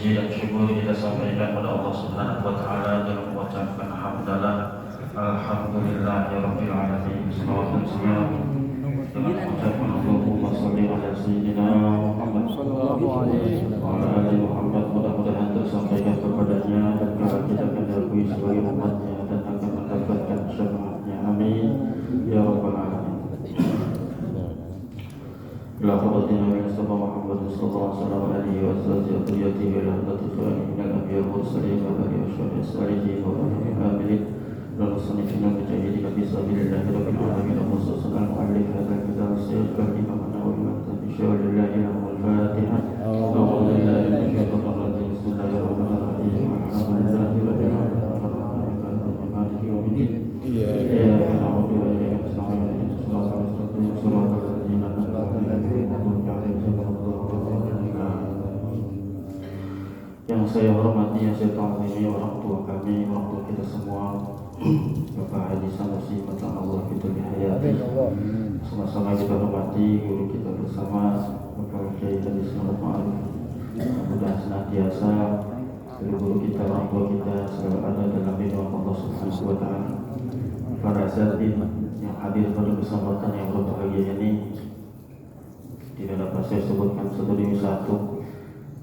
puji dan syukur kita sampaikan kepada Allah Subhanahu wa taala dalam mengucapkan hamdalah alhamdulillahirabbil alamin. Salawat dan salam dalam mengucapkan Allahumma shalli ala sayyidina Muhammad sallallahu alaihi wa ala ali Muhammad, mudah-mudahan tersampaikan kepadanya dan kita akan diakui sebagai umatnya dan akan mendapatkan syafaatnya. Amin ya rabbal alamin. لا خبرتنا من المصطفى محمد صلى الله عليه وسلم وذريته ولحظة خير من الأنبياء والمرسلين وآله وصحبه الصالحين وآله العاملين والمصنفين المجاهدين في سبيل الله رب العالمين وخصوصا المؤلف هذا الكتاب السيد الإمام النووي بشار الله له الفاتحة. أعوذ بالله من الشيطان الرجيم. بسم الله الرحمن الرحيم. الحمد لله رب العالمين مالك يوم الدين. إياك نعبد وإياك نستعين صراط المستقيم صراط الذين أنعمت Yang saya hormati, yang saya taati orang tua kami, orang tua kita semua, Bapak Haji Sanusi, Matan Allah kita dihayati. Sama-sama kita hormati guru kita bersama, Bapak Kiai Haji Selamat Ma'arif. Mudah-mudahan senantiasa guru kita, orang tua kita selalu ada dalam lindungan Allah Subhanahu wa taala. Para asatidz yang hadir pada kesempatan yang berbahagia ini, tidak dapat saya sebutkan satu demi satu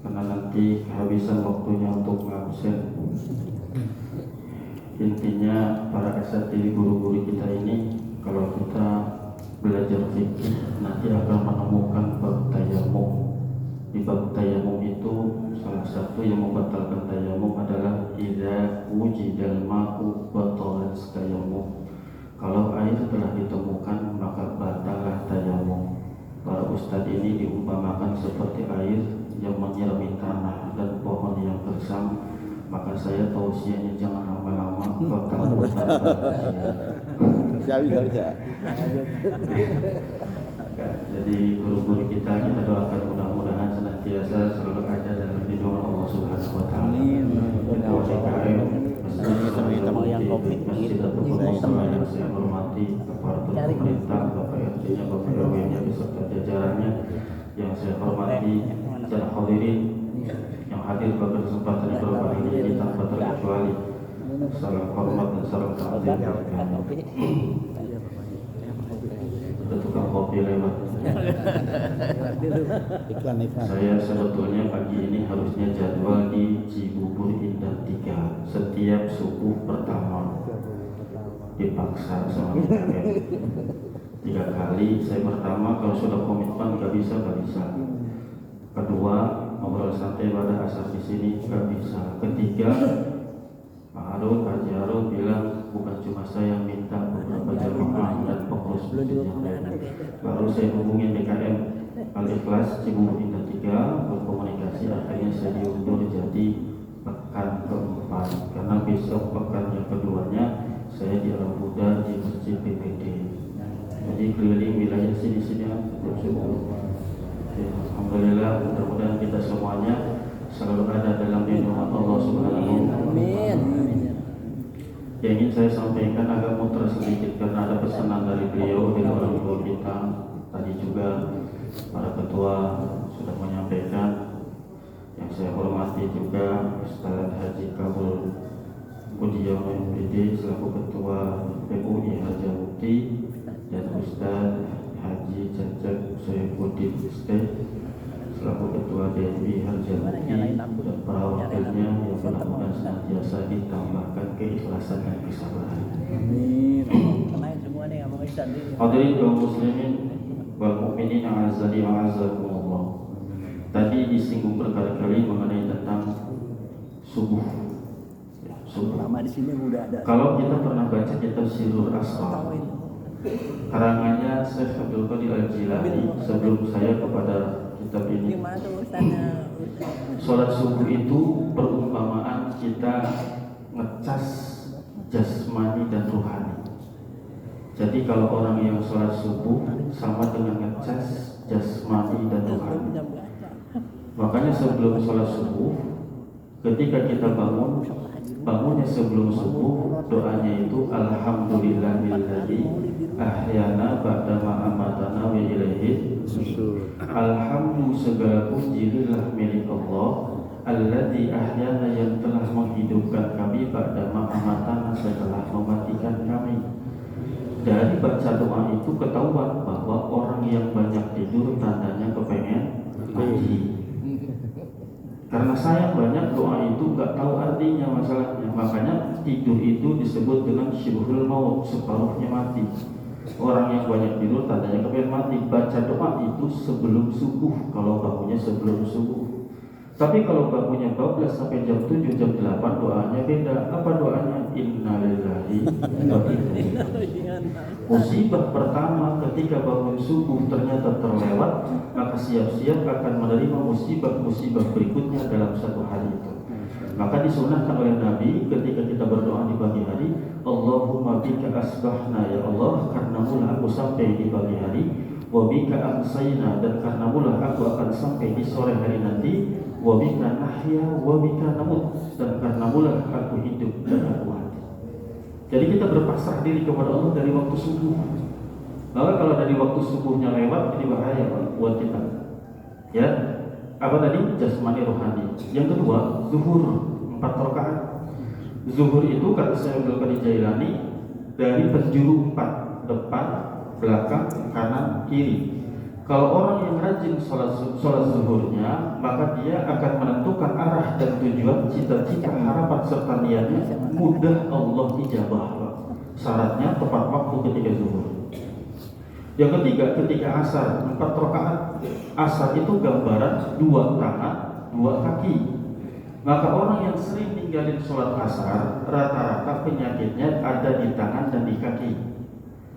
karena nanti kehabisan waktunya untuk absen. Intinya para asatidz guru-guru kita ini, kalau kita belajar fikih nanti akan menemukan bab tayamum. Di bab tayamum itu salah satu yang membatalkan tayamum adalah idza wujidal ma'u batalat tayamum. Kalau air telah ditemukan maka batallah tayamum. Para ustadz ini diumpamakan seperti air yang menyirami tanah dan pohon yang gersam. Maka saya tausiahnya jangan lama-lama, bakal Jadi guru-guru kita doakan mudah-mudahan senantiasa selalu ada dalam lindungan Allah Subhanahu wa taala. Yang saya hormati kepala pemerintah, Bapak RT-nya, Bapak RW-nya beserta jajarannya, yang saya hormati dan hadirin yang hadir pada kesempatan yang berbahagia ini tanpa terkecuali. Salam hormat dan salam ta'zim. Tukang kopi lewat. Iklan. Saya sebetulnya pagi ini harusnya jadwal di Cibubur Indah 3 setiap subuh pertama. Dipaksa sama PKM 3 kali. Saya pertama kalau sudah komitmen nggak bisa. Kedua ngobrol santai pada asar di sini nggak bisa. Ketiga Pak Haji Harun bilang bukan cuma saya yang minta, beberapa jamaah dan pengurus masjid yang lain. Baru saya hubungin BKM Al-Ikhlas Cibubur Indah 3 berkomunikasi, akhirnya saya diundur jadi pekan keempat karena besok pekan yang keduanya saya di Alam Buddha di Masjid PPD. Jadi keliling wilayah sini-sini Alhamdulillah, mudah-mudahan kita semuanya selalu ada dalam lindungan Allah Subhanahu wa taala. Yang ingin saya sampaikan agak muter sedikit karena ada pesanan dari beliau dari orang tua kita. Tadi juga para ketua sudah menyampaikan. Yang saya hormati juga Ustaz Haji Kabul Budiono MPD selaku ketua PUI Harja Mukti dan Ustaz Haji Cacak Soebuddin Ustaz selaku ketua DMI Harja Mukti dan para wakilnya yang mudah-mudahan senantiasa ditambahkan keikhlasan dan kesabaran. Amin. Hadirin kaum muslimin wal mukminin a'azzani wa a'azzakumullah. Tadi disinggung berkali-kali mengenai tentang subuh. Lama di sini udah ada. Kalau kita pernah baca kitab Sirrul Asrar, karangannya Syekh Abdul Qadir Al-Jilani, sebelum saya kepada kitab ini. Sholat subuh itu perumpamaan kita ngecas jasmani dan rohani. Jadi kalau orang yang sholat subuh sama dengan ngecas jasmani dan rohani. Makanya sebelum sholat subuh, ketika kita bangunnya sebelum subuh, doanya itu alhamdulillahilladzi ahyana ba'dama amatana wa ilaihi nusyur. Alhamdulillah segala puji lillah milik Allah alladzi ahyana, yang telah menghidupkan kami ba'da ma amatana, setelah mematikan kami. Dari baca doa itu ketahuan bahwa orang yang banyak tidur tandanya kepengen mati. Karena saya banyak doa itu nggak tahu artinya masalahnya, makanya tidur itu disebut dengan syibhul maut, separuhnya mati. Orang yang banyak tidur tandanya kepengen mati. Baca doa itu sebelum subuh kalau bangunnya sebelum subuh. Tapi kalau bangunnya 12 sampai jam 7, jam 8, doanya beda. Apa doanya? Innalillahi wa inna ilaihi. Musibah pertama ketika bangun subuh ternyata terlewat, maka siap-siap akan menerima musibah-musibah berikutnya dalam satu hari itu. Maka disunahkan oleh Nabi ketika kita berdoa di pagi hari, Allahumma bika asbahna, ya Allah, karena mula aku sampai di pagi hari, wa bika amsayna, dan karena mula aku akan sampai di sore hari nanti, wa bika nahya wa bika namut, dan karena mula aku hidup dan aku mati. Jadi kita berpasrah diri kepada Allah dari waktu subuh. Maka kalau dari waktu subuhnya lewat, ini bahaya buat kita. Ya, apa tadi? Jasmani rohani. Yang kedua, zuhur 4 rakaat. Zuhur itu kata saya Abdul Jailani dari penjuru 4, depan, belakang, kanan, kiri. Kalau orang yang rajin sholat zuhurnya, maka dia akan menentukan arah dan tujuan, cita-cita, harapan serta niatnya, mudah Allah ijabah. Syaratnya tepat waktu ketika zuhur. Yang ketiga, ketika asar 4 rakaat. Asar itu gambaran 2 tangan, 2 kaki. Maka orang yang sering tinggalin sholat asar, rata-rata penyakitnya ada di tangan dan di kaki.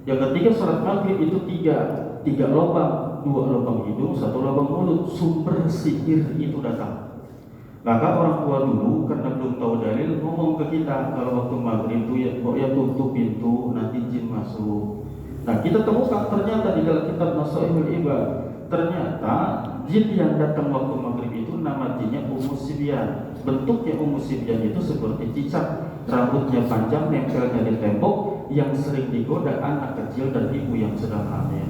Yang ketiga, sholat maghrib itu 3 lubang, 2 lubang hidung, 1 lubang mulut. Sumber sihir itu datang. Maka orang tua dulu karena belum tahu dalil ngomong ke kita kalau waktu maghrib itu ya tutup pintu, nanti jin masuk. Nah, kita temukan ternyata di dalam kitab Nasaihul Ibad, ternyata jin yang datang waktu maghrib itu nama jinnya Ummu Sibyan. Bentuknya Ummu Sibyan itu seperti cicak, rambutnya panjang, nempelnya di tembok, yang sering digoda anak kecil dan ibu yang sedang hamil.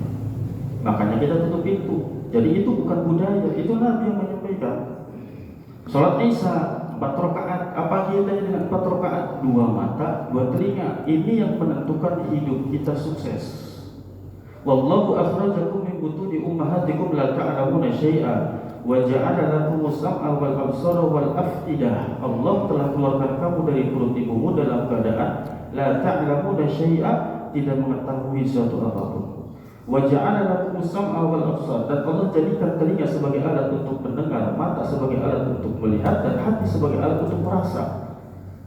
Makanya kita tutup pintu. Jadi itu bukan budaya, itu Nabi yang menyampaikan. Sholat Isya 4 rakaat. Apa kita dengan 4 rakaat? 2 mata, 2 telinga. Ini yang menentukan hidup kita sukses. Wallahu akhrajakum min butuni ummahatikum la ta'lamuna syai'a wa ja'ala lakumus sam'a wal absara wal af'idah. Allah telah keluarkan kamu dari perut ibumu dalam keadaan la ta'lamuna syai'a, tidak mengetahui suatu apapun. Wa ja'ala lakumus sam'a wal absar, dan Allah jadikan telinga sebagai alat untuk mendengar, mata sebagai alat untuk melihat, dan hati sebagai alat untuk merasa.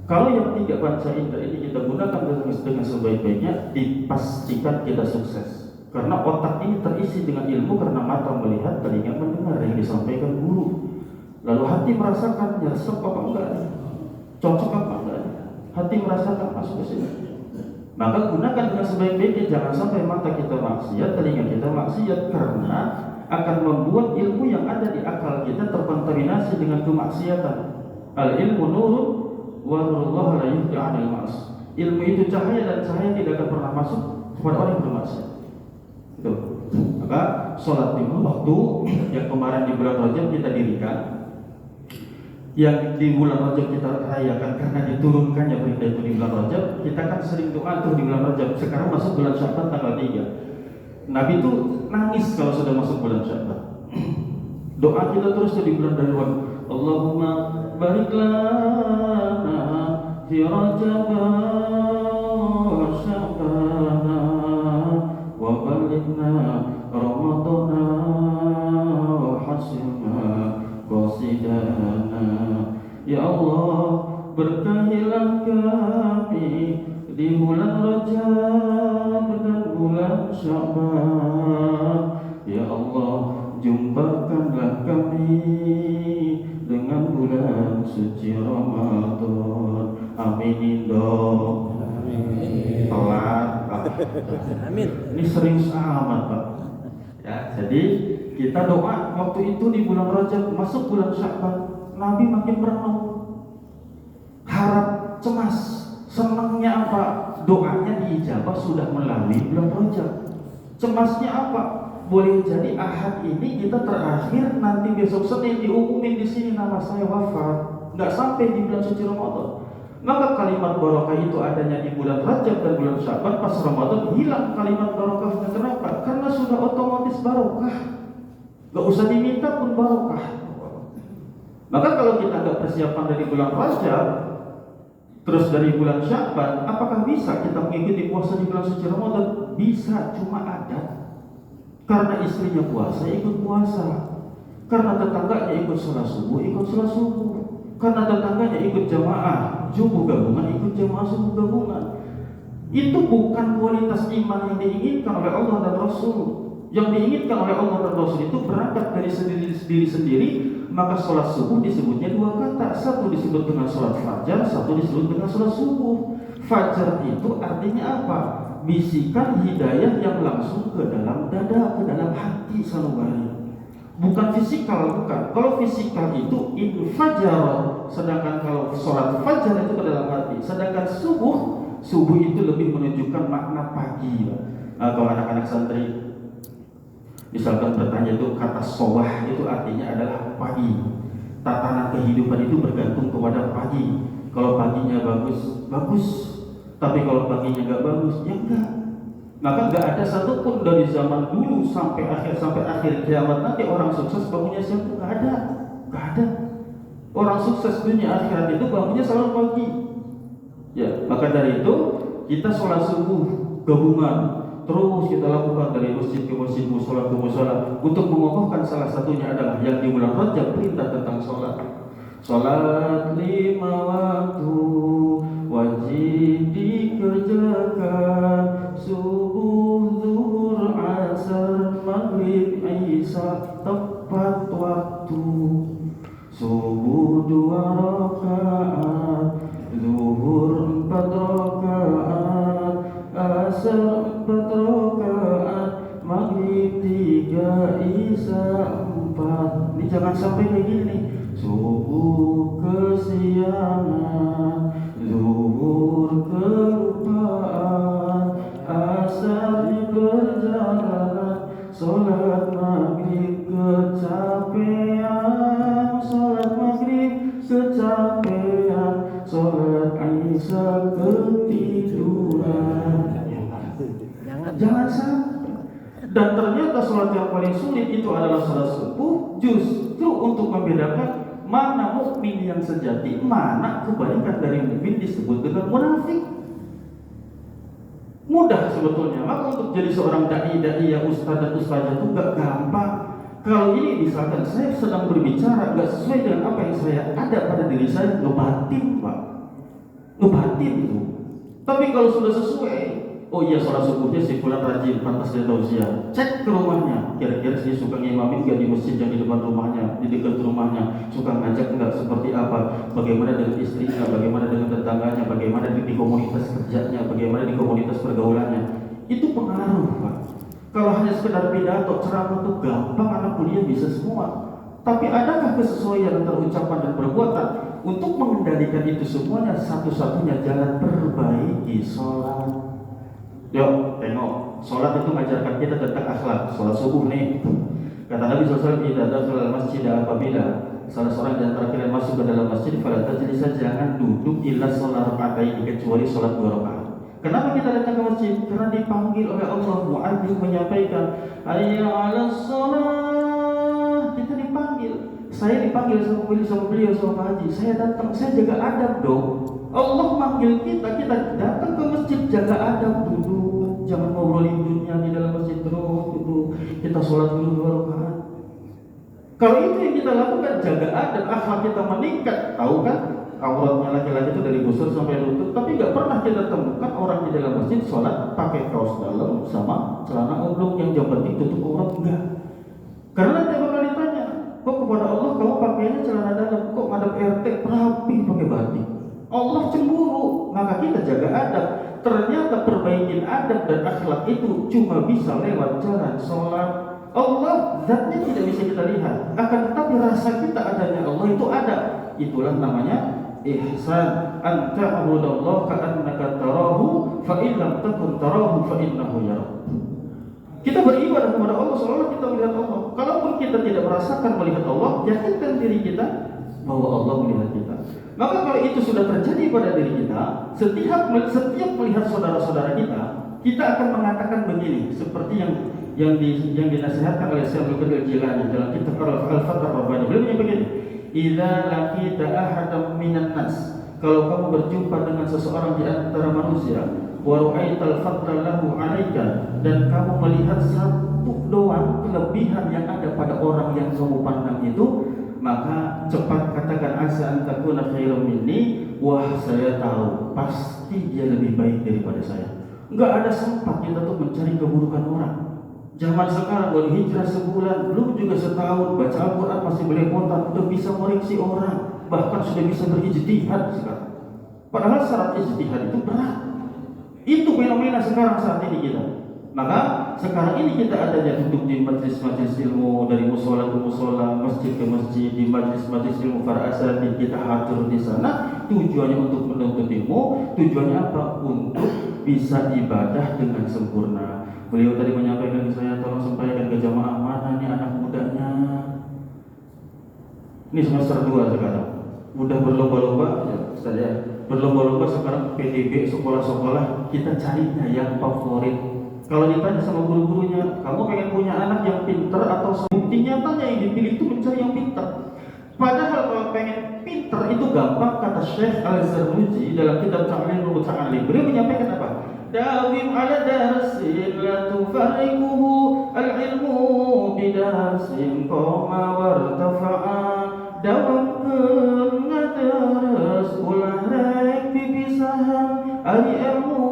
Kalau yang 3 panca indera ini kita gunakan dengan sebaik-baiknya, dipastikan kita sukses. Karena otak ini terisi dengan ilmu karena mata melihat, telinga mendengar yang disampaikan guru. Lalu hati merasakan nyesek apa enggak, cocok apa enggak. Hati merasakan masuk ke sini. Maka gunakan dengan sebaik-baiknya, jangan sampai mata kita maksiat, telinga kita maksiat, karena akan membuat ilmu yang ada di akal kita terkontaminasi dengan kemaksiatan. Al ilmu nurun wa nurullah la yuhdi 'anil ma'as. Ilmu itu cahaya, dan cahaya tidak akan pernah masuk kepada orang yang bermaksiat. Itu. Maka sholat 5 waktu yang kemarin di bulan Rajab kita dirikan, yang di bulan Rajab kita rayakan karena diturunkannya berita itu di bulan Rajab. Kita kan sering doa tuh di bulan Rajab. Sekarang masuk bulan Sya'ban tanggal 3. Nabi itu nangis kalau sudah masuk bulan Sya'ban. Doa kita terus di bulan Rajab. Allahumma barik lana fi Rajab wa Sya'ban wa balighna Ramadana wa hasilna qasidana. Ya Allah, berkahilah kami di bulan Rajab dan bulan Sya'ban. Ya Allah, jumpakanlah kami dengan bulan suci Ramadan. Amin dong. Telat. Amin. Ini sering amat, Pak. Ya, jadi kita doa waktu itu di bulan Rajab, masuk bulan Sya'ban, Nabi makin merenung, harap, cemas, senangnya apa? Doanya diijabah sudah melalui bulan Rajab. Cemasnya apa? boleh jadi Ahad ini kita terakhir, nanti besok Senin diumumin di sini nama saya wafat, nggak sampai di bulan suci Ramadan. Maka kalimat barokah itu adanya di bulan Rajab dan bulan Syaban, pas Ramadan hilang kalimat barokahnya. Kenapa? Karena sudah otomatis barokah, nggak usah diminta pun barokah. Maka kalau kita nggak persiapan dari bulan Rajab, terus dari bulan Syaban, apakah bisa kita mengikuti puasa di bulan suci Ramadan? Bisa, cuma ada. Karena istrinya puasa, ikut puasa. Karena tetangganya ikut sholat subuh, ikut sholat subuh. Karena tetangganya ikut jamaah subuh gabungan, ikut jamaah subuh gabungan. Itu bukan kualitas iman yang diinginkan oleh Allah dan Rasul. Yang diinginkan oleh Allah dan Rasul itu berangkat dari diri sendiri. Maka sholat subuh disebutnya dua kata. Satu disebut dengan sholat fajar, satu disebut dengan sholat subuh. Fajar itu artinya apa? Bisikan hidayah yang langsung ke dalam dada, ke dalam hati sanubari. Bukan fisikal, bukan. Kalau fisikal itu fajar, sedangkan kalau sholat fajar itu ke dalam hati. Sedangkan subuh itu lebih menunjukkan makna pagi. Kalau anak-anak santri misalkan bertanya itu kata sowah itu artinya adalah pagi. Tatanan kehidupan itu bergantung kepada pagi. Kalau paginya bagus, bagus. Tapi kalau paginya nggak bagus, ya enggak. Maka nggak ada satupun dari zaman dulu sampai akhir kiamat nanti orang sukses bangunnya siang, nggak ada. Orang sukses dunia akhirat itu bangunnya selalu pagi. Ya, maka dari itu kita sholat subuh gabungan. Terus kita lakukan dari masjid ke masjid, musola ke musola. Untuk mengokohkan salah satunya adalah yang di bulan Rajab perintah tentang sholat. Sholat 5 waktu wajib dikerjakan, subuh, zuhur, asar, maghrib, isya tepat waktu. Subuh 2 rakaat, zuhur 4 rakaat, asar 4 rakaat, maghrib 3, isya 4. Ini jangan sampai kayak gini nih. Subuh kesiangan, zuhur kelupaan, asar di perjalanan, sholat maghrib kecapean, sholat maghrib kecapean, sholat isya ketiduran. Jangan sampai. Dan ternyata sholat yang paling sulit itu adalah sholat subuh, justru untuk membedakan mana mukmin yang sejati, mana kebalikan dari mukmin disebut dengan munafik. Mudah sebetulnya. Maka untuk jadi seorang dai yang ustaz dan ustazah itu gak gampang. Kalau ini misalkan saya sedang berbicara gak sesuai dengan apa yang saya ada pada diri saya, ngebatin Pak, ngebatin itu. Tapi kalau sudah sesuai, oh iya sholat subuhnya si fulan rajin, pantas dia tausiah. Cek ke rumahnya, kira-kira dia suka ngimamin gak di masjid yang di depan rumahnya, di dekat rumahnya, suka ngajak enggak, seperti apa, bagaimana dengan istrinya, bagaimana dengan tetangganya, bagaimana di komunitas kerjanya, bagaimana di komunitas pergaulannya. Itu pengaruh Pak. Kalau hanya sekedar pidato, ceramah itu gampang, anak kuliah bisa semua. Tapi adakah kesesuaian antara ucapan dan perbuatan? Untuk mengendalikan itu semuanya, satu-satunya jalan perbaiki sholat. Yuk, tengok, sholat itu mengajarkan kita tentang akhlak. Sholat subuh nih, kata Nabi SAW, tidak ada dalam masjid apabila salah seorang di antara kalian masuk ke dalam masjid, fala tajlisa, jangan duduk illa sholat rakaatain, kecuali sholat 2 rakaat. Kenapa kita datang ke masjid? Karena dipanggil oleh Allah. Muadzin menyampaikan, hayya 'alas shalah. Kita dipanggil. Saya dipanggil sama beliau sama Pak Haji. Saya datang, saya jaga adab dong. Allah manggil kita datang ke masjid, jaga adab, duduk, jangan ngobrolin dunia di dalam masjid, terus duduk, kita sholat dulu 2 rakaat. Kalau itu yang kita lakukan, jaga adab, akhlak kita meningkat. Tahu kan, auratnya laki-laki itu dari busur sampai lutut, tapi nggak pernah kita temukan orang di dalam masjid sholat pakai kaos dalam sama celana oblong, yang jauh penting tutup aurat, enggak. Karena nanti bakal ditanya, kok kepada Allah kamu pakainya celana dalam, kok ngadep RT rapi pakai batik. Allah cemburu, maka kita jaga adab. Ternyata perbaikin adab dan akhlak itu cuma bisa lewat jalan sholat. Allah zatnya tidak bisa kita lihat, akan tetapi rasa kita adanya Allah itu ada. Itulah namanya ihsan, an ta'budallaha ka'annaka tarahu fa in lam takun tarahu fa innahu yarak. Kita beribadah kepada Allah seolah kita melihat Allah. Kalaupun kita tidak merasakan melihat Allah, yakinkan diri kita bahwa Allah melihat kita. Maka kalau itu sudah terjadi pada diri kita, setiap melihat saudara-saudara kita akan mengatakan begini, seperti yang dinasihatkan oleh Syekh Abdul Qadir Jilani dalam kitab Al-Fath Ar-Rabbani. Beliau menyebutkan begini, "Idza laqita ahadan minan nas," kalau kamu berjumpa dengan seseorang di antara manusia, wa ra'aital fadla lahu 'alaika, dan kamu melihat satu doang kelebihan yang ada pada orang yang kamu pandang itu, maka cepat katakan asa an takuna khairum minni, wah saya tahu pasti dia lebih baik daripada saya. Enggak ada sempat kita tuh mencari keburukan orang. Zaman sekarang baru hijrah sebulan, belum juga setahun, baca Al-Quran masih belepotan, udah bisa koreksi orang, bahkan sudah bisa berijtihad sekarang. Padahal syarat ijtihad itu berat. Itu fenomena sekarang saat ini kita. Maka sekarang ini kita adanya duduk di majlis-majlis ilmu, dari musola ke musola, masjid ke masjid, di majlis-majlis ilmu para asatidz kita hadir di sana. Tujuannya untuk menuntut ilmu, tujuannya apa? Untuk bisa ibadah dengan sempurna. Beliau tadi menyampaikan ke saya, tolong sampaikan ke jamaah, mana nih anak mudanya? Ini semester 2 sekarang. Udah berlomba-lomba, ya, saya berlomba-lomba sekarang PDB sekolah-sekolah, kita carinya yang favorit. Kalau ditanya sama guru-gurunya, kamu pengen punya anak yang pinter atau bukti nyatanya yang dipilih itu mencari yang pinter. Padahal kalau pengen pinter itu gampang, kata Syekh Al-Zarnuji dalam kitab Ta'lim Muta'allim. Beliau menyampaikan apa? Dawim ala darsin la tufarriquhu al-ilmu bidarsin qoma wartafa'a. Dawamkeun ngaderes ulah rek pipisahan, ari ilmu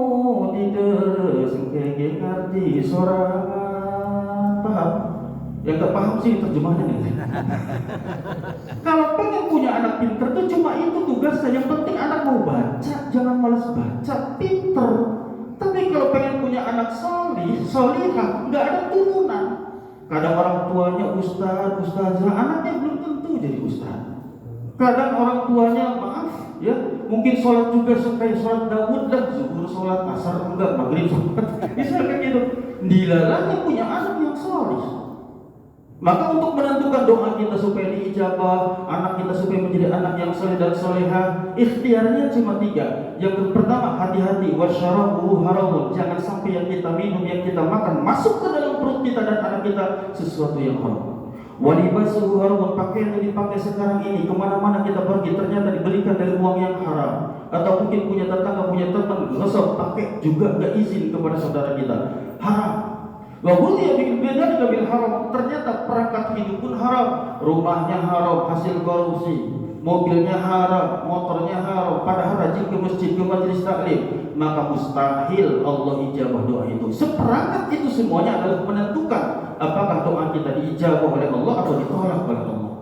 dideres kege ngarti sorangan. Paham? Yang gak paham sih terjemahnya nih. Kalau pengen punya anak pinter tuh cuma itu tugasnya. Yang penting anak mau baca, jangan malas baca, pinter. Tapi kalau pengen punya anak solih, solihah, nggak ada turunan. Kadang orang tuanya ustaz, ustazah, anaknya belum tentu jadi ustaz. Kadang orang tuanya maaf, ya mungkin sholat juga kayak sholat Daud lah, zuhur sholat, asar enggak, maghrib sholat, bisa kayak gitu. Dilalahnya punya anak yang solih. Maka untuk menentukan doa kita supaya diijabah, anak kita supaya menjadi anak yang soleh dan soleha, ikhtiarnya cuma 3. Yang pertama, hati-hati, wasyarabu haramun, jangan sampai yang kita minum, yang kita makan masuk ke dalam perut kita dan anak kita sesuatu yang haram. Walibasuhu haramun, pakaian yang dipakai sekarang ini kemana-mana kita pergi ternyata diberikan dari uang yang haram. Atau mungkin punya tetangga, punya teman, ngesot pakai juga gak izin kepada saudara kita, haram. Wabudi bikin beda dengan haram, ternyata perangkat hidup pun haram, rumahnya haram, hasil korupsi, mobilnya haram, motornya haram, padahal rajin ke masjid, ke majelis taklim, maka mustahil Allah ijabah doa itu. Seperangkat itu semuanya adalah menentukan apakah doa kita diijabah oleh Allah atau ditolak oleh Allah.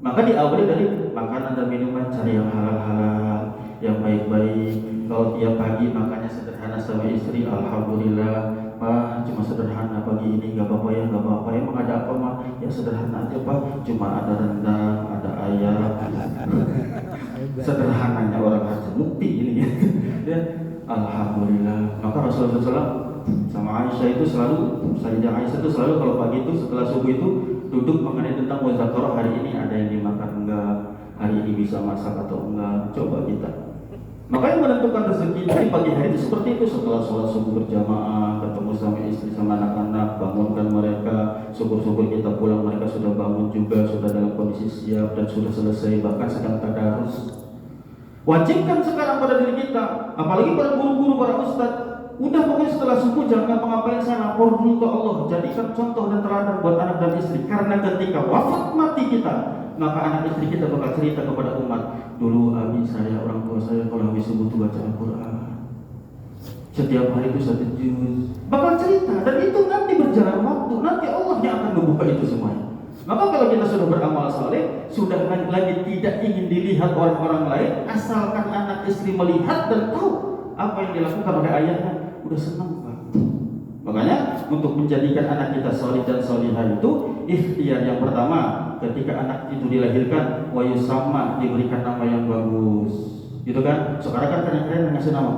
Maka diawali dari makanan dan minuman, cari yang halal-halal, yang baik-baik. Kalau tiap pagi makannya sederhana sama istri, alhamdulillah. Pak, cuma sederhana pagi ini, gak apa-apa ya, gak apa-apa. Emang ada apa mah? Ya sederhana aja Pak, cuma ada rendang, ada ayam. Sederhananya orang haji mukti ini ya. Alhamdulillah. Maka Rasulullah SAW sama Aisyah itu selalu, Sayyidah Aisyah itu selalu kalau pagi itu setelah subuh itu duduk mengenai tentang muzakarah, hari ini ada yang dimakan enggak, hari ini bisa masak atau enggak, coba kita. Maka yang menentukan rezeki di pagi hari itu seperti itu, setelah sholat subuh berjamaah, ketemu sama istri sama anak-anak, bangunkan mereka, syukur-syukur kita pulang mereka sudah bangun juga, sudah dalam kondisi siap dan sudah selesai, bahkan sedang tadarus. Wajibkan sekarang pada diri kita, apalagi para guru-guru, para ustadz, udah pokoknya setelah subuh jangan ngapa-ngapain, saya lapor dulu ke Allah, jadikan contoh dan teladan buat anak dan istri, karena ketika wafat mati kita, maka anak istri kita bakal cerita kepada umat, dulu abi saya, orang tua saya kalau habis subuh itu baca Al-Quran setiap hari itu 1 juz, bakal cerita, dan itu nanti berjalan waktu, nanti Allah yang akan membuka itu semuanya. Maka kalau kita sudah beramal saleh, sudah lagi tidak ingin dilihat orang-orang lain, asalkan anak istri melihat dan tahu apa yang dilakukan oleh ayahnya, udah senang Pak. Makanya untuk menjadikan anak kita solih dan solihah itu ikhtiar yang pertama. Ketika anak itu dilahirkan, wayusama, diberikan nama yang bagus, gitu kan? Sekarang kan kalian ngasih nama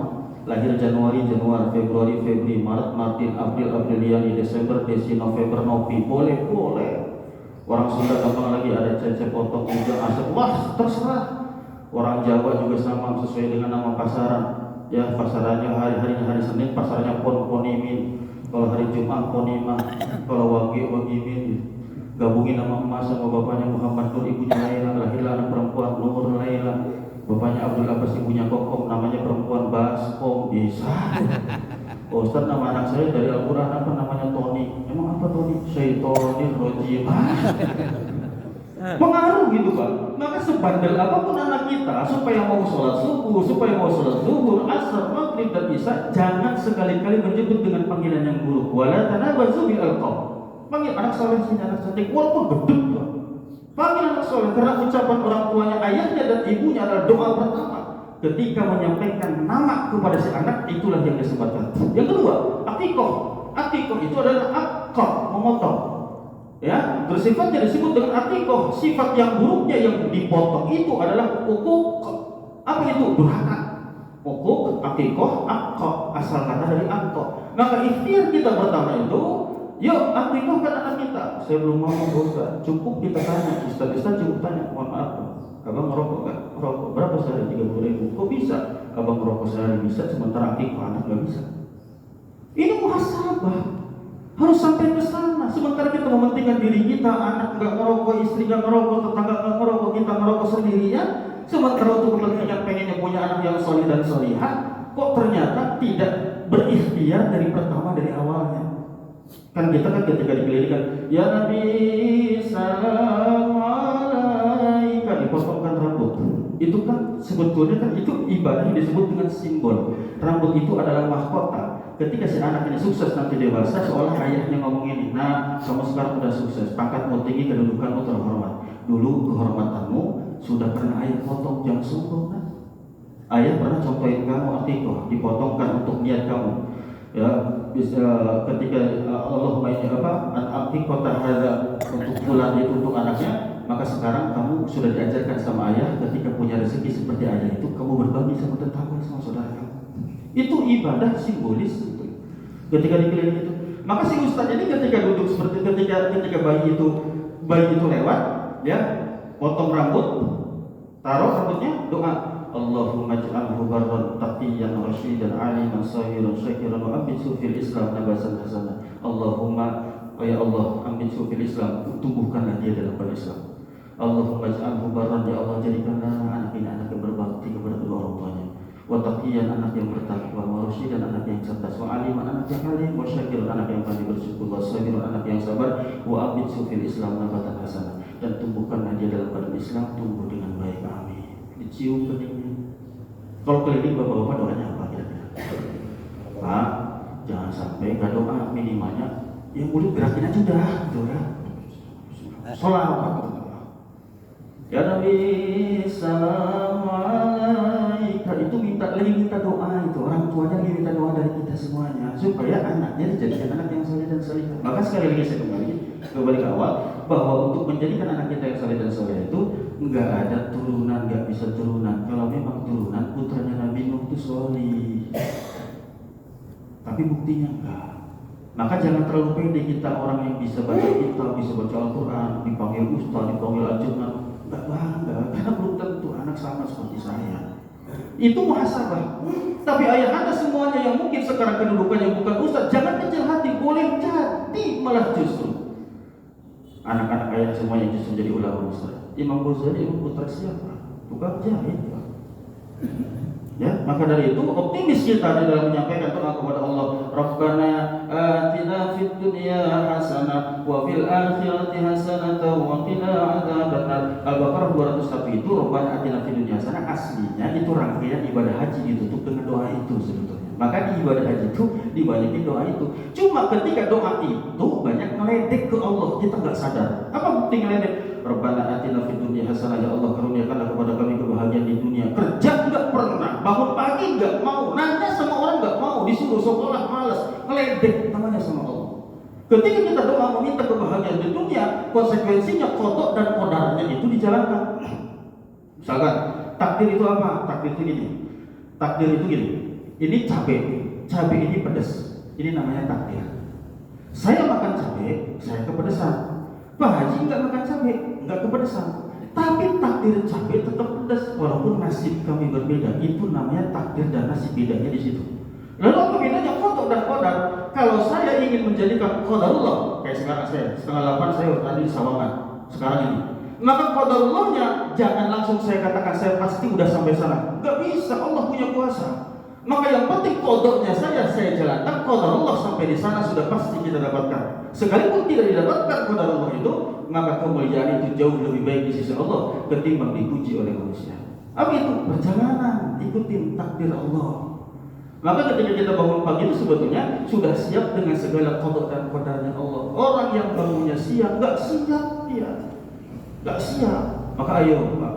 lahir Januari, Februari, Maret, April, Yani, Desember, Desi, November, Novi, boleh. Orang Sunda gampang lagi, ada cecep, potong, ujang, asap, wah terserah. Orang Jawa juga sama, sesuai dengan nama pasaran. Ya, pasarannya hari Senin, pasarannya Ponimin. Kalau hari Jumat Ponima, kalau Wagimin. Gabungin nama emas sama bapaknya Muhammad Nur, ibunya Laila, lahirlah anak perempuan Nur Laila. Bapaknya Abdul Abbas, ibunya Kokom, namanya perempuan Baskom, bisa. Oh, Ustaz, nama anak saya dari Al-Quran apa namanya? Tony. Emang apa Tony? Syaitonir Rojim. Pengaruh gitu Pak. Maka sebandel apapun anak kita, supaya mau sholat subuh, supaya mau sholat zuhur, asar, maghrib dan isya, jangan sekali-kali menyebut dengan panggilan yang buruk. Wala tanabazu bil alqab. Panggil anak soleh sini, anak cantik, walaupun gedek Pak. Panggil anak soleh karena ucapan orang tuanya, ayahnya dan ibunya adalah doa pertama. Ketika menyampaikan nama kepada si anak, itulah yang disebutkan. Yang kedua, akikoh. Akikoh itu adalah akad, memotong. Ya, bersifatnya disebut dengan akikoh. Sifat yang buruknya yang dipotong itu adalah ukuk. Apa itu? Durhaka. Ukuk, akikoh, akad, asal kata dari akad. Maka ikhtiar kita pertama itu, yuk akikoh kan anak kita. Saya belum ngomong Ustaz, cukup kita tanya. Ustaz cukup tanya, mohon maaf abang ngerokok nggak? Ngerokok berapa sehari? 30.000. Kok bisa? Abang ngerokok sehari bisa, sementara akikoh anak nggak bisa. Ini muhasabah, harus sampai ke sana. Sementara kita mementingkan diri kita, anak nggak ngerokok, istri nggak ngerokok, tetangga nggak ngerokok, kita ngerokok sendirian. Sementara untuk kepentingan pengennya punya anak yang soleh dan solihah, kok ternyata tidak berikhtiar dari pertama, dari awalnya. Kan kita kan ketika dikelilingan, ya Nabi salam alaika, dipotongkan rambut. Itu kan sebetulnya kan itu ibadah yang disebut dengan simbol. Rambut itu adalah mahkota. Ketika si anak ini sukses nanti dewasa, seolah ayahnya ngomong ini, nah kamu sekarang udah sukses, pangkatmu tinggi, kedudukanmu terhormat. Dulu kehormatanmu sudah pernah ayah potong, jangan sombong kan? Ayah pernah contohin kamu akikoh, dipotongkan untuk niat kamu. Ya, bisa ketika Allahumma ini akikoh tahada untuk bulan itu untuk anaknya, maka sekarang kamu sudah diajarkan sama ayah ketika punya rezeki seperti ayah itu, kamu berbagi sama tetangga, sama saudara kamu. Itu ibadah simbolis itu. Ketika dikelilingi itu, maka si ustaz ini ketika duduk seperti ketika bayi itu lewat, ya potong rambut, taruh rambutnya, doa Allahumma ij'alhu barran taqiyyan rasyidan aliman sahiran syakiran wa ambithu fil Islam nabasan hasanah. Allahumma, ya Allah, ambithu fil Islam, tumbuhkanlah dia dalam Islam. Allahumma ij'alhu barran, ya Allah, jadikanlah anak ini anak yang berbakti kepada kedua orang tuanya. Wa taqiyan, anak yang bertakwa, wa rasyidan, anak yang cerdas, wa aliman, anak yang alim, wa syakirun, anak yang pandai bersyukur, wa sabirun, anak yang sabar, wa ambithu fil Islam nabatan hasanah, dan tumbuhkanlah dia dalam badan Islam tumbuh dengan baik. Amin. Dicium keningnya. Kalau keliling bapak-bapak doanya apa kira-kira? Pak, jangan sampai nggak doa, minimalnya yang mulut gerakin aja udah, gitu ya. Sholawat. Ya Nabi salam alaika, itu minta doa itu. Orang tuanya lagi minta doa dari kita semuanya supaya anaknya dijadikan anak yang saleh dan salihah. Maka sekali lagi saya kembali ke awal bahwa untuk menjadikan anak kita yang saleh dan salihah itu nggak ada turunan, nggak bisa turunan. Kalau memang turunan, putranya Nabi Nuh itu solih, tapi buktinya enggak. Maka jangan terlalu pede kita orang yang bisa baca kitab, bisa baca Al-Quran, dipanggil ustaz, dipanggil ajudan. Enggak bangga, karena belum tentu anak sama seperti saya. Itu muhasabah. Tapi ayah anda semuanya yang mungkin sekarang kedudukannya bukan ustaz, jangan kecil hati, boleh jadi malah justru anak-anak ayah semuanya justru jadi ulama besar. Imam Ghazali itu putra siapa? Tukang jahit. Ya, maka dari itu optimis kita di dalam menyampaikan doa kepada Allah. Rabbana atina fid dunya hasanah wa fil akhirati hasanah wa qina adzabannar. Al-Baqarah 201 itu Rabbana atina fid dunya hasanah, aslinya itu rangkaian ibadah haji ditutup dengan doa itu sebetulnya. Maka di ibadah haji itu dibanyakin doa itu. Cuma ketika doa itu banyak ngeledek ke Allah, kita nggak sadar. Apa bukti ngeledek? Rabbana atina fid dunya hasanah, ya Allah karuniakanlah kepada kami kebahagiaan di dunia. Kerja nggak pernah, bangun pagi nggak mau, nanya sama orang nggak mau, disuruh sekolah malas, ngeledek namanya sama Allah. Ketika kita doa meminta kebahagiaan di dunia, konsekuensinya kodok dan kodarnya itu dijalankan. Misalkan takdir itu apa? Takdir itu gini. Ini cabai ini pedas. Ini namanya takdir. Saya makan cabai, saya kepedesan. Pak Haji nggak makan cabai, nggak kepedesan. Tapi takdir cabai tetap pedas, walaupun nasib kami berbeda. Itu namanya takdir dan nasib, bedanya di situ. Lalu apa bedanya kodok dan kodar? Kalau saya ingin menjadikan kodarullah, kayak sekarang saya, 7:30 saya tadi di Sawangan, sekarang ini. Maka qadarullahnya jangan langsung saya katakan saya pasti udah sampai sana. Gak bisa, Allah punya kuasa. Maka yang penting qadanya saya jalankan, qadarullah sampai di sana sudah pasti kita dapatkan. Sekalipun tidak didapatkan qadarullah itu, maka kemuliaan itu jauh lebih baik di sisi Allah ketimbang dipuji oleh manusia. Apa itu? Perjalanan, ikutin takdir Allah. Maka ketika kita bangun pagi itu sebetulnya sudah siap dengan segala qada dan qadarnya Allah. Orang yang bangunnya siang gak siap dia. Gak siap, maka ayo Pak,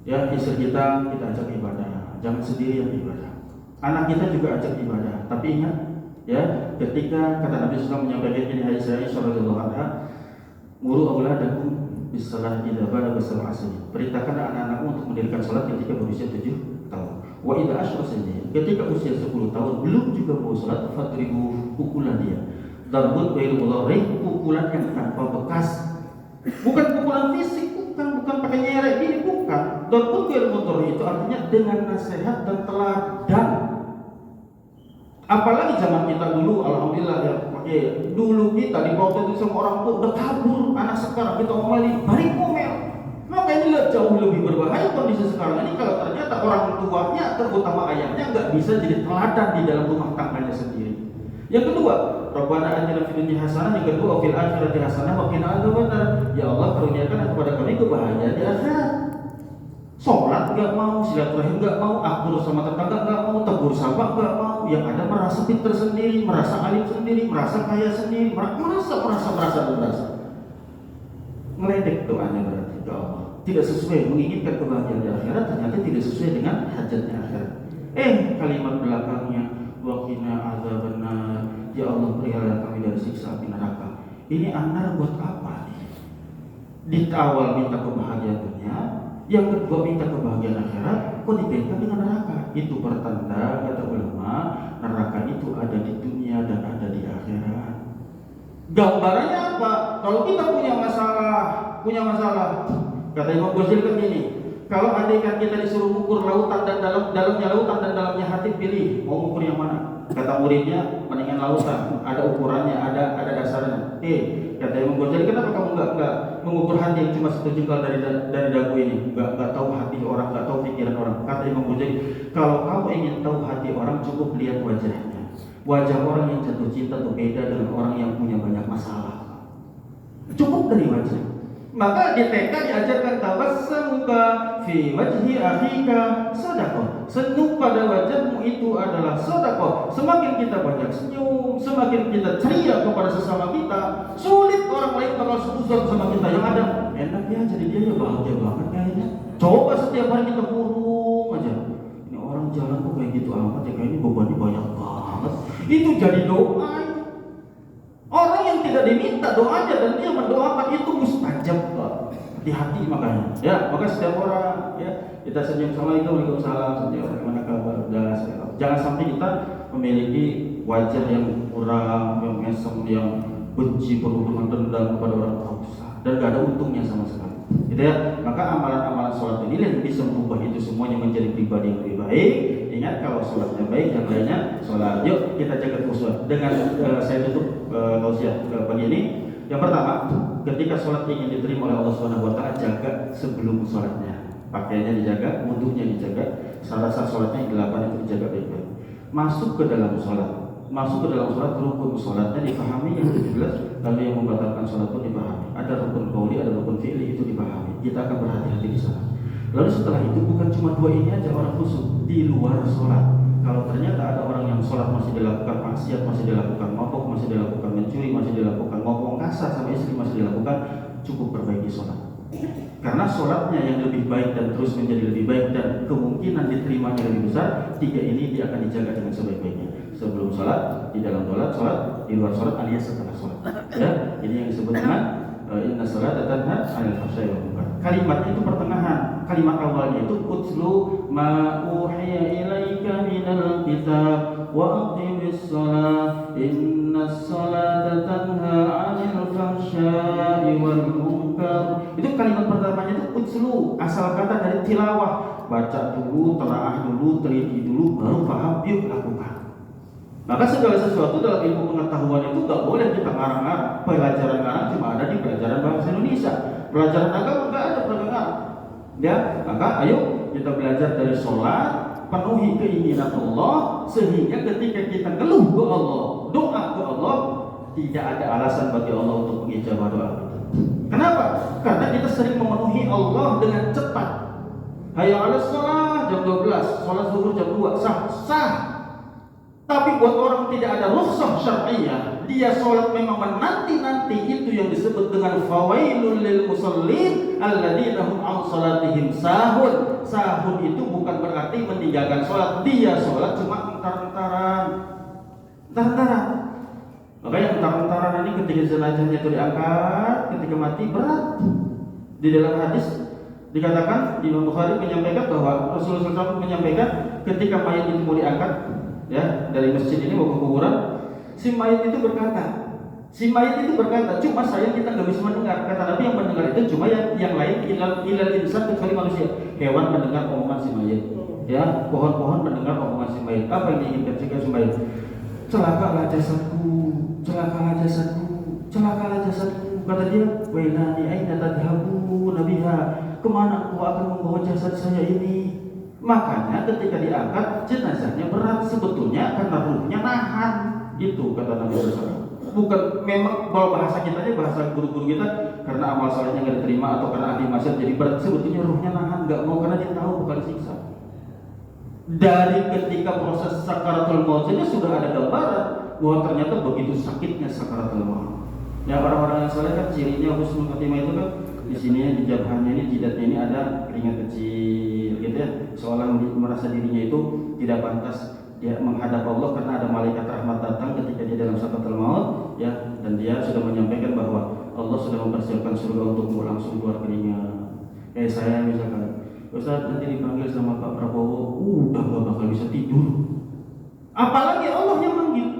ya istri kita ajak ibadah, jangan sendiri yang ibadah. Anak kita juga ajak ibadah, tapi ingat ya, ketika kata Nabi SAW menyampaikan ini hadis Aisyah radhiyallahu anha, muru auladakum bis salati idza balaga sab'a sinin. Perintahkan anak-anakmu untuk mendirikan salat ketika berusia 7 tahun. Wa idza ashra sinin, ketika usia 10 tahun belum juga mau salat, fadribu, pukulan dia. Darbun ghairu mudharrih, pukulan yang tanpa bekas. Bukan pukulan fisik, bukan pakai nyerek ini, bukan. Darbun ghairu mudharrih itu artinya dengan nasihat dan teladan. Apalagi zaman kita dulu, alhamdulillah ya, pakai dulu kita di waktu itu semua orang tua udah kabur, anak sekarang kita ngomeli balik ngomel. Maka ini jauh lebih berbahaya kondisi sekarang ini kalau ternyata orang tuanya, terutama ayahnya, nggak bisa jadi teladan di dalam rumah tangganya sendiri. Yang kedua, Rabbana atina fid dunya hasanah, yang kedua fil akhirati hasanah wa qina adzabannar. Ya Allah, karuniakan kepada kami kebahagiaan di akhirat. Sholat nggak mau, silaturahim nggak mau, akur sama tetangga nggak mau, tegur sapa nggak mau. Yang ada merasa pintar sendiri, merasa alim sendiri, merasa kaya sendiri, merasa. Meledek doanya berarti ke Allah. Tidak sesuai, menginginkan kebahagiaan di akhirat, ternyata tidak sesuai dengan hajatnya akhirat. Kalimat belakangnya, wa qina adzabannar. Ya Allah, pelihara kami dari siksa api neraka. Ini antar buat apa nih? Di awal minta kebahagiaan dunia, yang kedua minta kebahagiaan akhirat, kok dikaitkan dengan neraka? Itu pertanda, kata ulama, neraka itu ada di dunia dan ada di akhirat. Gambarannya apa? Kalau kita punya masalah, kata Imam Ghazali kan gini, kalau andaikan kita disuruh ukur lautan dan dalamnya lautan dan dalamnya hati, pilih mau ukur yang mana? Kata muridnya, mendingan lautan, ada ukurannya, ada dasarnya. Kata Imam Ghazali, kenapa kamu enggak mengukur hati yang cuma 1 jengkal dari dagu ini? Enggak tahu hati orang, enggak tahu pikiran orang. Kata Imam Ghazali, kalau kamu ingin tahu hati orang, cukup lihat wajahnya. Wajah orang yang jatuh cinta itu beda dengan orang yang punya banyak masalah. Cukup dari wajah. Maka di TK diajarkan tawassamuka fi wajhi akhika sadaqah. Senyum pada wajahmu itu adalah sedekah. Semakin kita banyak senyum, semakin kita ceria kepada sesama kita, sulit orang lain bakal suzon sama kita. Yang ada enak ya, jadi dia ya bahagia banget kayaknya. Coba setiap hari kita kurung aja. Ini orang jalan kok kayak gitu amat ya, kayaknya bebannya banyak banget. Itu jadi doa. Orang yang tidak diminta doanya dan dia mendoakan itu mustajab di hati makanya. Ya, maka setiap orang ya kita senyum, assalamualaikum, waalaikumsalam, senyum, gimana kabar? Jangan sampai kita memiliki wajah yang kurang, yang mesem, yang benci, penuh dengan dendam kepada orang tua dan gak ada untungnya sama sekali. Gitu ya. Maka amalan-amalan sholat ini yang bisa merubah itu semuanya menjadi pribadi yang lebih baik. Ingat, kalau sholatnya baik, yang lainnya sholat. Yuk kita jaga khusyuk. Dengan saya tutup tausiah pagi ini. Yang pertama, ketika sholat ingin diterima oleh Allah Subhanahu Wa Taala, jaga sebelum sholatnya. Pakaiannya dijaga, wudunya dijaga, sah-sah sholatnya yang dilakukan itu dijaga baik-baik. Masuk ke dalam sholat, rukun sholatnya dipahami yang 17, lalu yang membatalkan sholat pun dipahami. Ada rukun qauli, ada rukun fi'li, itu dipahami. Kita akan berhati-hati di sana. Lalu setelah itu bukan cuma 2 ini aja orang khusyuk di luar sholat. Kalau ternyata ada orang yang sholat masih dilakukan maksiat, masih dilakukan mabuk, masih dilakukan mencuri, masih dilakukan ngomong kasar sama istri, masih dilakukan, cukup perbaiki sholat. Karena sholatnya yang lebih baik dan terus menjadi lebih baik dan kemungkinan diterimanya lebih besar, 3 ini dia akan dijaga dengan sebaik-baiknya. Sebelum sholat, di dalam sholat, di luar sholat, alias setelah sholat. Ya, ini yang disebut dengan inna sholata tanha 'anil fahsya'i wal munkar. Kalimatnya itu pertengahan. kalimat awalnya itu utlu ma uhiya ilaika minal kitab wa aqimis shalah innas salata tanha 'anil fahsya'i wal munkar. Itu kalimat pertamanya itu utlu, asal kata dari tilawah, baca dulu, telaah dulu, teliti dulu, baru paham, yuk lakukan. Maka segala sesuatu dalam ilmu pengetahuan itu gak boleh kita ngarang-ngarang. Pelajaran ngarang cuma ada di pelajaran bahasa Indonesia. Pelajaran agama gak ada pelajaran. Ya, maka ayo kita belajar dari sholat, penuhi keinginan Allah, sehingga ketika kita ngeluh ke Allah, doa ke Allah, tidak ada alasan bagi Allah untuk mengijabah doa kita. Kenapa? Karena kita sering memenuhi Allah dengan cepat. Hayya 'alas shalah jam 12, sholat zuhur jam 2, sah. Tapi buat orang tidak ada rukhsah syar'iyyah, dia sholat memang menanti-nanti, itu yang disebut dengan fawailul lil musallin alladzina hum an salatihim sahun. Sahun itu bukan berarti meninggalkan sholat, dia sholat cuma entar-entaran. Makanya entar-entaran ini ketika jenazahnya itu diangkat, ketika mati berat. Di dalam hadis dikatakan, Imam Bukhari menyampaikan bahwa Rasulullah SAW menyampaikan ketika mayat itu mau diangkat, ya, dari masjid ini mau ke kuburan, si mayat itu berkata, cuma saya kita nggak bisa mendengar. Kata Nabi, yang mendengar itu cuma yang lain, ilal insan, kecuali manusia. Hewan mendengar omongan si mayat, ya, pohon-pohon mendengar omongan si mayat. Apa yang diinginkan si mayat? Celakalah jasadku, kata dia. Wailani aina tadhhabu nabiha, kemana engkau akan membawa jasad saya ini? Makanya ketika diangkat jenazahnya berat sebetulnya karena ruhnya nahan, gitu kata Nabi SAW. Bukan memang kalau bahasa kita aja, bahasa guru-guru kita, karena amal salehnya nggak diterima atau karena ahli maksiat jadi berat, sebetulnya ruhnya nahan, nggak mau, karena dia tahu bakal disiksa. Dari ketika proses sakaratul maut saja sudah ada gambaran bahwa ternyata begitu sakitnya sakaratul maut. Ya, orang-orang yang saleh kan cirinya husnul khotimah itu kan di sini, di jabahnya ini, jidatnya ini ada keringat kecil gitu ya, seolah merasa dirinya itu tidak pantas dia menghadap Allah karena ada malaikat rahmat datang ketika dia dalam sakaratul maut, ya, dan dia sudah menyampaikan bahwa Allah sudah mempersiapkan surga untukmu, langsung keluar keringat. Saya misalkan, Ustaz nanti dipanggil sama Pak Prabowo, udah gak bakal bisa tidur. Apalagi Allah yang manggil,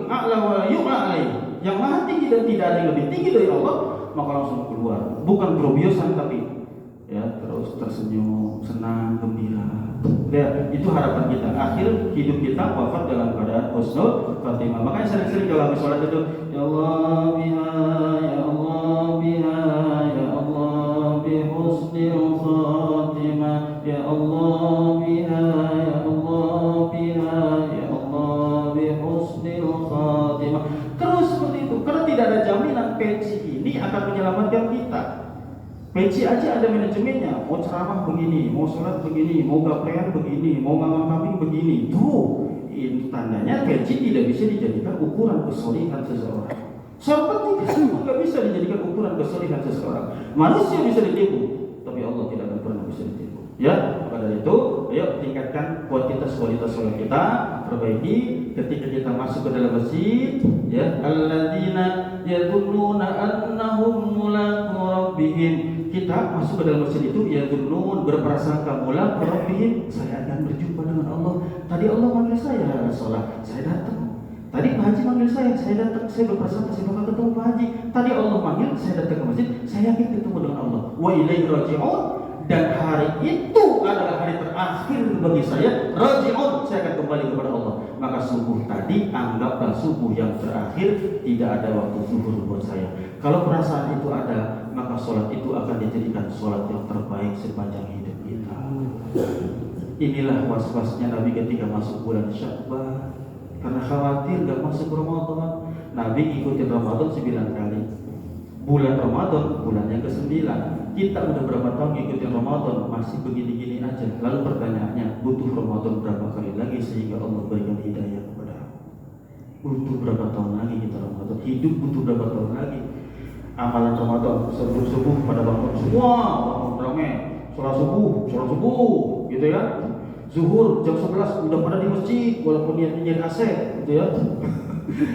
a'la wa yu'la alaih, yang maha tinggi dan tidak ada yang lebih tinggi dari Allah, maka langsung keluar. Bukan grobiosan tapi ya terus tersenyum, senang, gembira. Ya, itu harapan kita. Akhir hidup kita wafat dalam keadaan husnul khotimah. Makanya sering-sering kalau habis sholat itu, ya Allah biha, ya Allah biha, ya Allah bi husnil khotimah, ya Allah biha, ya Allah biha, ya Allah bi husnil khotimah. Terus seperti itu. Karena tidak ada jaminan peci ini akan menyelamatkan kita. Peci aja ada manajemennya, mau ceramah begini, mau sholat begini, mau gaprean begini, mau mangan kambing begini. Tuh, itu tandanya peci tidak bisa dijadikan ukuran kesolihan seseorang. Sholat tidak bisa dijadikan ukuran kesolihan seseorang. Manusia bisa ditipu, tapi Allah tidak akan pernah bisa ditipu. Ya, maka dari itu, ayo tingkatkan kualitas sholat kita, perbaiki ketika kita masuk ke dalam masjid. Ya, alladzina yadhunnuna annahum mulaqu rabbihim. Kita masuk ke dalam masjid itu, ya dulu berprasangka mulaq rabbihim, saya akan berjumpa dengan Allah. Tadi Allah manggil saya sholat, saya datang. Tadi Pak Haji manggil saya datang. Saya berprasangka saya bakal ketemu Pak Haji. Tadi Allah manggil, saya datang ke masjid, saya yakin ketemu dengan Allah. Wa ilaihi raji'un, dan hari itu adalah hari terakhir bagi saya. Raji'un, saya akan kembali kepada Allah. Maka subuh tadi anggaplah subuh yang terakhir, tidak ada waktu zuhur buat saya. Kalau perasaan itu ada, maka sholat itu akan dijadikan sholat yang terbaik sepanjang hidup kita. Inilah was-wasnya Nabi ketika masuk bulan Sya'ban, karena khawatir gak masuk Ramadan. Nabi ikutin Ramadan 9 kali. Bulan Ramadan, bulan yang ke-9. Kita udah berapa tahun ngikutin Ramadan, masih begini-gini aja. Lalu pertanyaannya, butuh Ramadan berapa kali lagi sehingga Allah berikan hidayah kepada aku? Butuh berapa tahun lagi kita Ramadan? Hidup butuh berapa tahun lagi? Amalan Ramadan, subuh pada bangun semua, bangun ramai, sholat subuh, gitu ya. Zuhur jam 11 udah pada di masjid, walaupun niatnya jadi AC, gitu ya.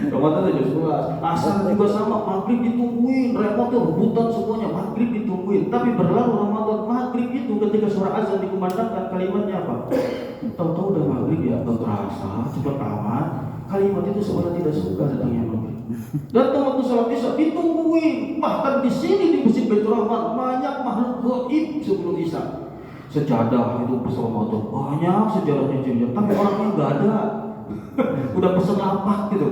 Ramadan jam 11, asar juga sama, maghrib ditungguin, repot tuh, rebutan semuanya, maghrib ditungguin. Tapi berlalu Ramadan dikumandangkan kalimatnya apa? Tahu-tahu udah maghrib ya, gak terasa, cepat amat. Kalimat itu seolah tidak suka datangnya maghrib. Datang waktu sholat isya ditungguin, bahkan di sini di Masjid Baitur Rahman banyak makhluk gaib sebelum isya. Sejadah itu pas Ramadan banyak sejarahnya juga, tapi orangnya nggak ada. Udah pesen lapak gitu.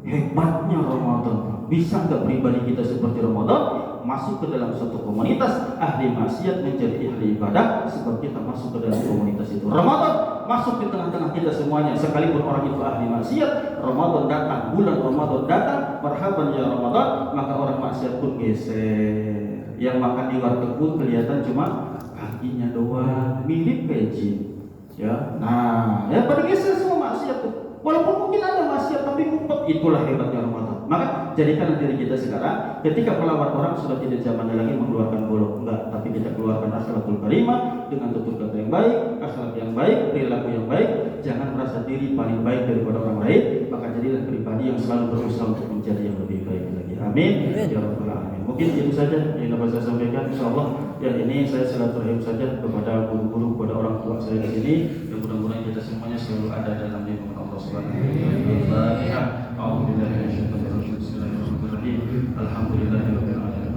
Hebatnya Ramadan. Bisa nggak pribadi kita seperti Ramadan masuk ke dalam satu komunitas ahli maksiat menjadi ahli ibadah, sebab kita masuk ke dalam komunitas itu. Ramadan masuk di tengah-tengah kita semuanya, sekalipun orang itu ahli maksiat. Ramadan datang, bulan Ramadan datang, marhaban ya Ramadan, maka orang maksiat pun geser. Yang makan di warteg pun kelihatan cuma kakinya doang, mirip kayak jin. Ya, nah, ya pada geser semua maksiat tuh. Walaupun mungkin ada maksiat tapi ngumpet, itulah hebatnya Ramadan. Maka jadikan diri kita sekarang ketika melawan orang sudah tidak zamannya lagi mengeluarkan golok, enggak, tapi kita keluarkan akhlakul karimah dengan tutur kata yang baik, akhlak yang baik, perilaku yang baik. Jangan merasa diri paling baik daripada orang lain, maka jadilah pribadi yang selalu berusaha untuk menjadi yang lebih baik lagi. Amin. Ya rabbal alamin. Mungkin itu saja yang dapat saya sampaikan. Insyaallah ya ini saya silaturahim saja kepada guru-guru, kepada orang tua saya di sini. Dan mudah-mudahan kita semuanya selalu ada dalam lindungan Allah Subhanahu wa taala. A'udzubillahi minasyaitonir rajim. Bismillahirrahmanirrahim. Alhamdulillahirabbil alamin.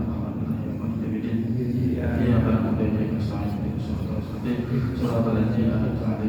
Ya Rabbana wa bihamdika astaghfiruka wa atubu ilaik.